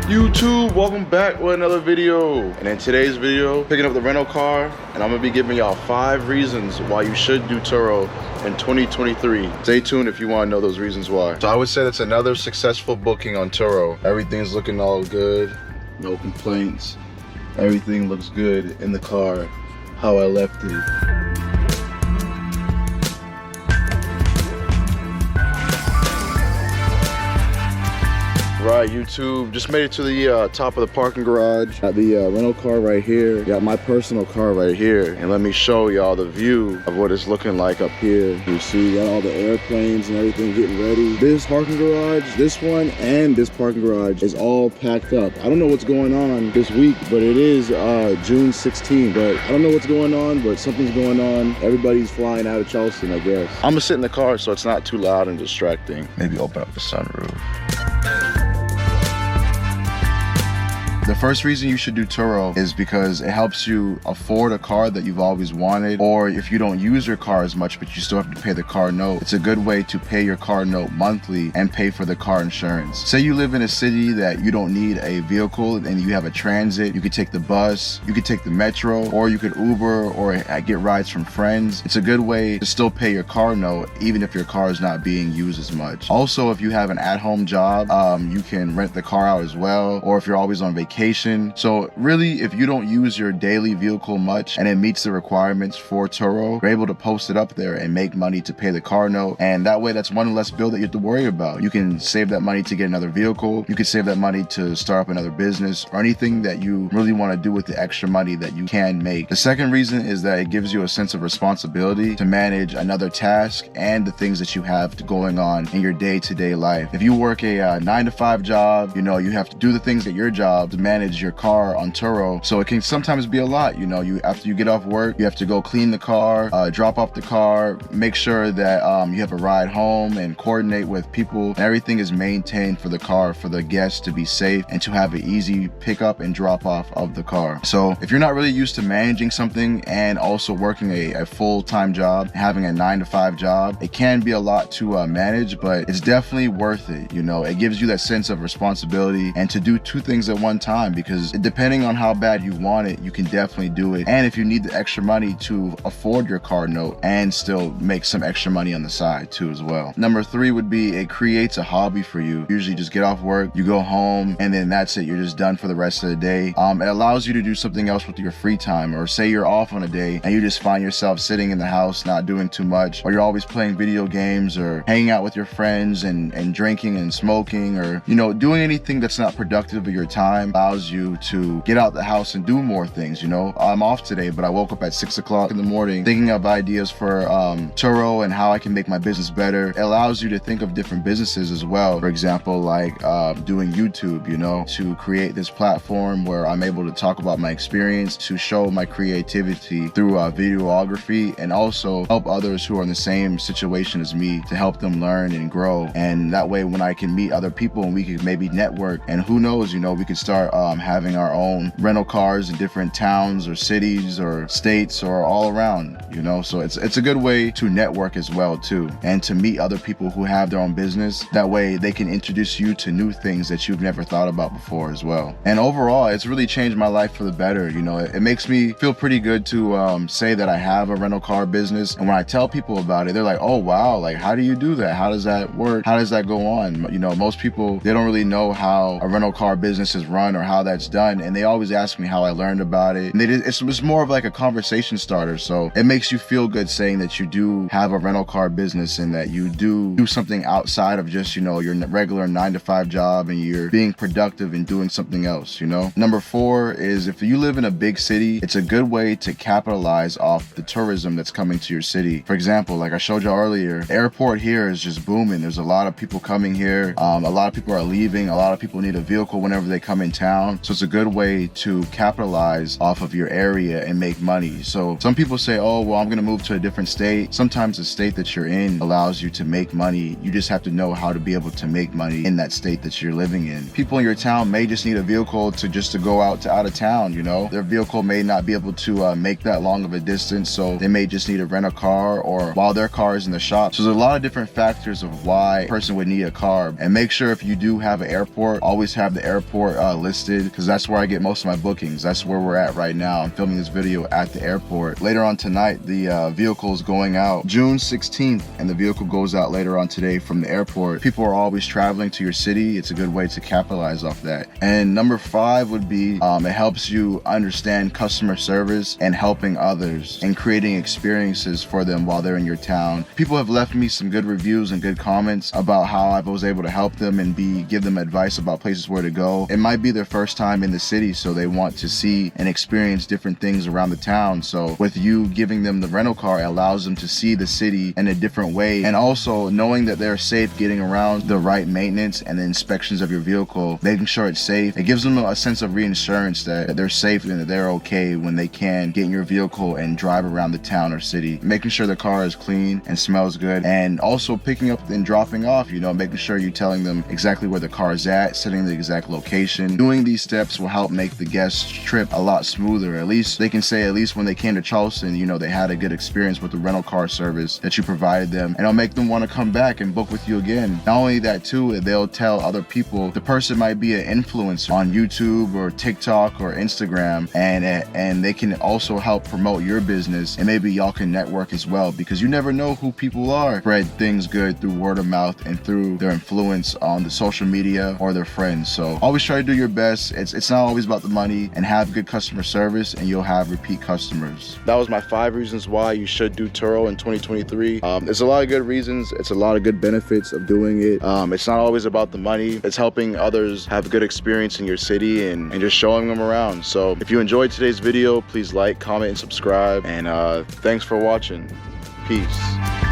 YouTube, welcome back with another video. And in today's video, picking up the rental car, and I'm gonna be giving y'all 5 reasons why you should do Turo in 2023. Stay tuned if you wanna know those reasons why. So I would say that's another successful booking on Turo. Everything's looking all good, no complaints. Everything looks good in the car, how I left it. Right, YouTube, just made it to the top of the parking garage. Got the rental car right here. Got my personal car right here. And let me show y'all the view of what it's looking like up here. You see, got all the airplanes and everything getting ready. This parking garage, this one, and this parking garage is all packed up. I don't know what's going on this week, but it is June 16th. But I don't know what's going on, but something's going on. Everybody's flying out of Charleston, I guess. I'm gonna sit in the car so it's not too loud and distracting. Maybe open up the sunroof. The first reason you should do Turo is because it helps you afford a car that you've always wanted, or if you don't use your car as much but you still have to pay the car note, it's a good way to pay your car note monthly and pay for the car insurance. Say you live in a city that you don't need a vehicle and you have a transit, you could take the bus, you could take the metro, or you could Uber or get rides from friends. It's a good way to still pay your car note even if your car is not being used as much. Also, if you have an at-home job, you can rent the car out as well, or if you're always on vacation. So really, if you don't use your daily vehicle much and it meets the requirements for Turo, you're able to post it up there and make money to pay the car note. And that way, that's one less bill that you have to worry about. You can save that money to get another vehicle. You can save that money to start up another business or anything that you really want to do with the extra money that you can make. The second reason is that it gives you a sense of responsibility to manage another task and the things that you have going on in your day-to-day life. If you work a 9-to-5 job, you have to do the things at your job to manage your car on Turo. So it can sometimes be a lot. After you get off work, you have to go clean the car, drop off the car, make sure that you have a ride home and coordinate with people. And everything is maintained for the car, for the guests to be safe and to have an easy pickup and drop off of the car. So if you're not really used to managing something and also working a full-time job, having a 9-to-5 job, it can be a lot to manage, but it's definitely worth it. It gives you that sense of responsibility and to do 2 things at one time, because depending on how bad you want it, you can definitely do it. And if you need the extra money to afford your car note and still make some extra money on the side too as well. Number 3 would be it creates a hobby for you. Usually just get off work, you go home, and then that's it. You're just done for the rest of the day. It allows you to do something else with your free time, or say you're off on a day and you just find yourself sitting in the house not doing too much, or you're always playing video games or hanging out with your friends and drinking and smoking, or doing anything that's not productive of your time allows you to get out the house and do more things. I'm off today, but I woke up at 6 o'clock in the morning thinking of ideas for Turo and how I can make my business better. It allows you to think of different businesses as well. For example, like doing YouTube, to create this platform where I'm able to talk about my experience, to show my creativity through videography, and also help others who are in the same situation as me to help them learn and grow. And that way, when I can meet other people and we can maybe network, and who knows, we could start having our own rental cars in different towns or cities or states or all around, so it's a good way to network as well too, and to meet other people who have their own business. That way they can introduce you to new things that you've never thought about before as well. And overall, it's really changed my life for the better. It makes me feel pretty good to say that I have a rental car business, and when I tell people about it, they're like, oh wow, like how do you do that? How does that work? How does that go on? Most people, they don't really know how a rental car business is run or how that's done, and they always ask me how I learned about it. And it's more of like a conversation starter, so it makes you feel good saying that you do have a rental car business and that you do something outside of just your regular 9-to-5 job, and you're being productive and doing something else. Number 4 is if you live in a big city, it's a good way to capitalize off the tourism that's coming to your city. For example, like I showed you earlier, the airport here is just booming. There's a lot of people coming here. A lot of people are leaving. A lot of people need a vehicle whenever they come in town. town. So it's a good way to capitalize off of your area and make money. So some people say, oh, well, I'm going to move to a different state. Sometimes the state that you're in allows you to make money. You just have to know how to be able to make money in that state that you're living in. People in your town may just need a vehicle to go out of town, you know. Their vehicle may not be able to make that long of a distance, so they may just need to rent a car or while their car is in the shop. So there's a lot of different factors of why a person would need a car. And make sure if you do have an airport, always have the airport listed, because that's where I get most of my bookings. That's where we're at right now. I'm filming this video at the airport. Later on tonight, the vehicle is going out June 16th, and the vehicle goes out later on today from the airport. People are always traveling to your city. It's a good way to capitalize off that. And number 5 would be it helps you understand customer service and helping others and creating experiences for them while they're in your town. People have left me some good reviews and good comments about how I was able to help them and give them advice about places where to go. It might be their first time in the city, so they want to see and experience different things around the town. So with you giving them the rental car, it allows them to see the city in a different way, and also knowing that they're safe getting around, the right maintenance and the inspections of your vehicle, making sure it's safe. It gives them a sense of reassurance that they're safe and that they're okay when they can get in your vehicle and drive around the town or city. Making sure the car is clean and smells good, and also picking up and dropping off, you know, making sure you're telling them exactly where the car is at, setting the exact location. Doing these steps will help make the guest trip a lot smoother. At least they can say, at least when they came to Charleston, you know, they had a good experience with the rental car service that you provided them, and it'll make them want to come back and book with you again. Not only that too, they'll tell other people. The person might be an influencer on YouTube or TikTok or Instagram, and they can also help promote your business, and maybe y'all can network as well, because you never know who people are. Spread things good through word of mouth and through their influence on the social media or their friends. So always try to do your best. It's not always about the money, and have good customer service and you'll have repeat customers. That was my 5 reasons why you should do Turo in 2023. There's a lot of good reasons. It's a lot of good benefits of doing it. It's not always about the money. It's helping others have a good experience in your city and just showing them around. So if you enjoyed today's video, please like, comment, and subscribe. And thanks for watching. Peace.